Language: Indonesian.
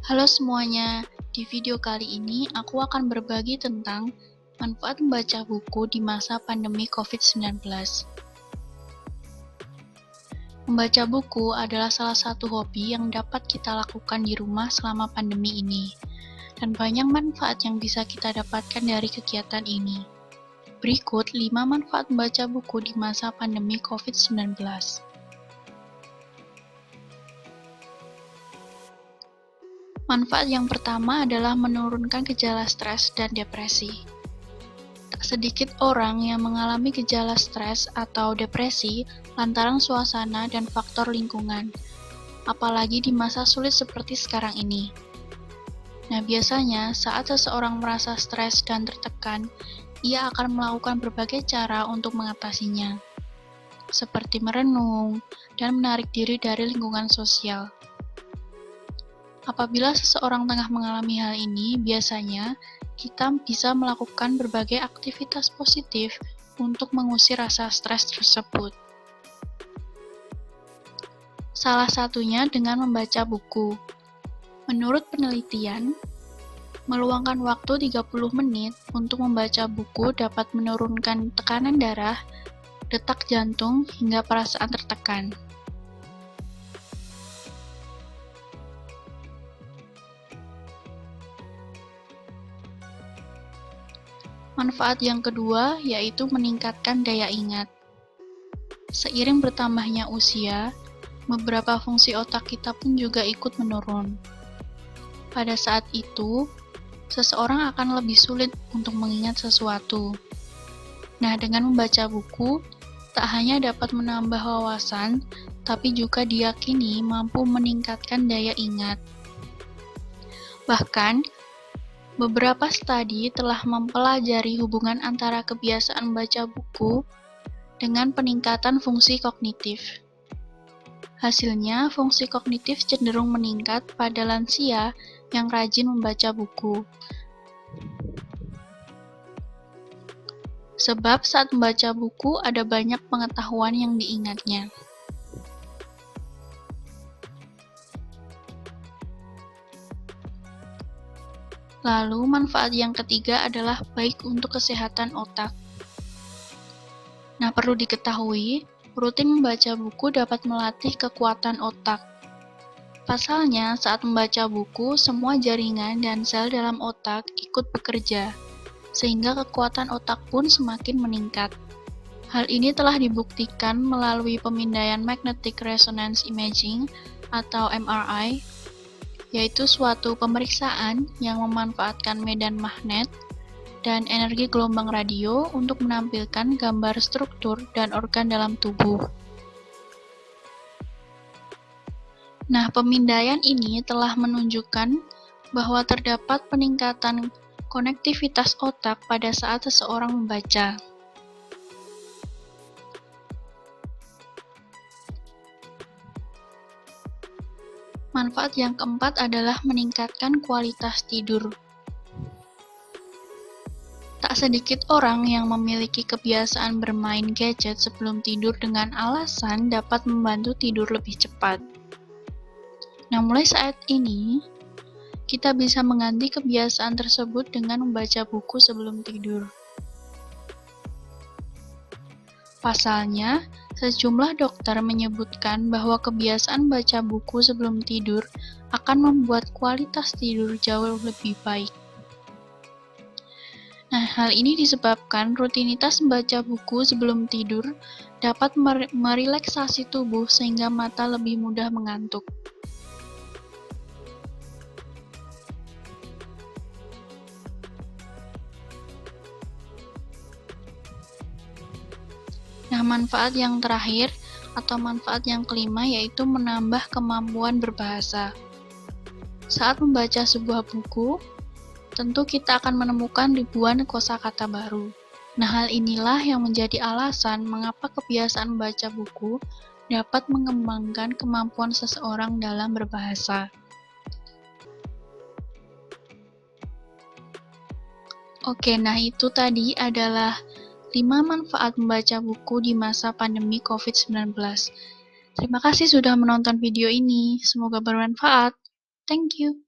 Halo semuanya, di video kali ini aku akan berbagi tentang manfaat membaca buku di masa pandemi COVID-19. Membaca buku adalah salah satu hobi yang dapat kita lakukan di rumah selama pandemi ini, dan banyak manfaat yang bisa kita dapatkan dari kegiatan ini. Berikut 5 manfaat membaca buku di masa pandemi COVID-19. Manfaat yang pertama adalah menurunkan gejala stres dan depresi. Tak sedikit orang yang mengalami gejala stres atau depresi lantaran suasana dan faktor lingkungan, apalagi di masa sulit seperti sekarang ini. Nah, biasanya saat seseorang merasa stres dan tertekan, ia akan melakukan berbagai cara untuk mengatasinya, seperti merenung dan menarik diri dari lingkungan sosial. Apabila seseorang tengah mengalami hal ini, biasanya kita bisa melakukan berbagai aktivitas positif untuk mengusir rasa stres tersebut. Salah satunya dengan membaca buku. Menurut penelitian, meluangkan waktu 30 menit untuk membaca buku dapat menurunkan tekanan darah, detak jantung, hingga perasaan tertekan. Manfaat yang kedua yaitu meningkatkan daya ingat. Seiring bertambahnya usia, beberapa fungsi otak kita pun juga ikut menurun. Pada saat itu, seseorang akan lebih sulit untuk mengingat sesuatu. Nah, dengan membaca buku, tak hanya dapat menambah wawasan, tapi juga diyakini mampu meningkatkan daya ingat. Bahkan, beberapa studi telah mempelajari hubungan antara kebiasaan baca buku dengan peningkatan fungsi kognitif. Hasilnya, fungsi kognitif cenderung meningkat pada lansia yang rajin membaca buku. Sebab saat membaca buku ada banyak pengetahuan yang diingatnya. Lalu, manfaat yang ketiga adalah baik untuk kesehatan otak. Nah, perlu diketahui, rutin membaca buku dapat melatih kekuatan otak. Pasalnya, saat membaca buku, semua jaringan dan sel dalam otak ikut bekerja, sehingga kekuatan otak pun semakin meningkat. Hal ini telah dibuktikan melalui pemindaian magnetic resonance imaging atau MRI, yaitu suatu pemeriksaan yang memanfaatkan medan magnet dan energi gelombang radio untuk menampilkan gambar struktur dan organ dalam tubuh. Nah, pemindaian ini telah menunjukkan bahwa terdapat peningkatan konektivitas otak pada saat seseorang membaca. Manfaat yang keempat adalah meningkatkan kualitas tidur. Tak sedikit orang yang memiliki kebiasaan bermain gadget sebelum tidur dengan alasan dapat membantu tidur lebih cepat. Nah, mulai saat ini, kita bisa mengganti kebiasaan tersebut dengan membaca buku sebelum tidur. Pasalnya, sejumlah dokter menyebutkan bahwa kebiasaan baca buku sebelum tidur akan membuat kualitas tidur jauh lebih baik. Nah, hal ini disebabkan rutinitas membaca buku sebelum tidur dapat merelaksasi tubuh sehingga mata lebih mudah mengantuk. Nah, manfaat yang terakhir atau manfaat yang kelima yaitu menambah kemampuan berbahasa. Saat membaca sebuah buku, tentu kita akan menemukan ribuan kosakata baru. Nah, hal inilah yang menjadi alasan mengapa kebiasaan membaca buku dapat mengembangkan kemampuan seseorang dalam berbahasa. Oke, nah itu tadi adalah 5 manfaat membaca buku di masa pandemi COVID-19. Terima kasih sudah menonton video ini. Semoga bermanfaat. Thank you.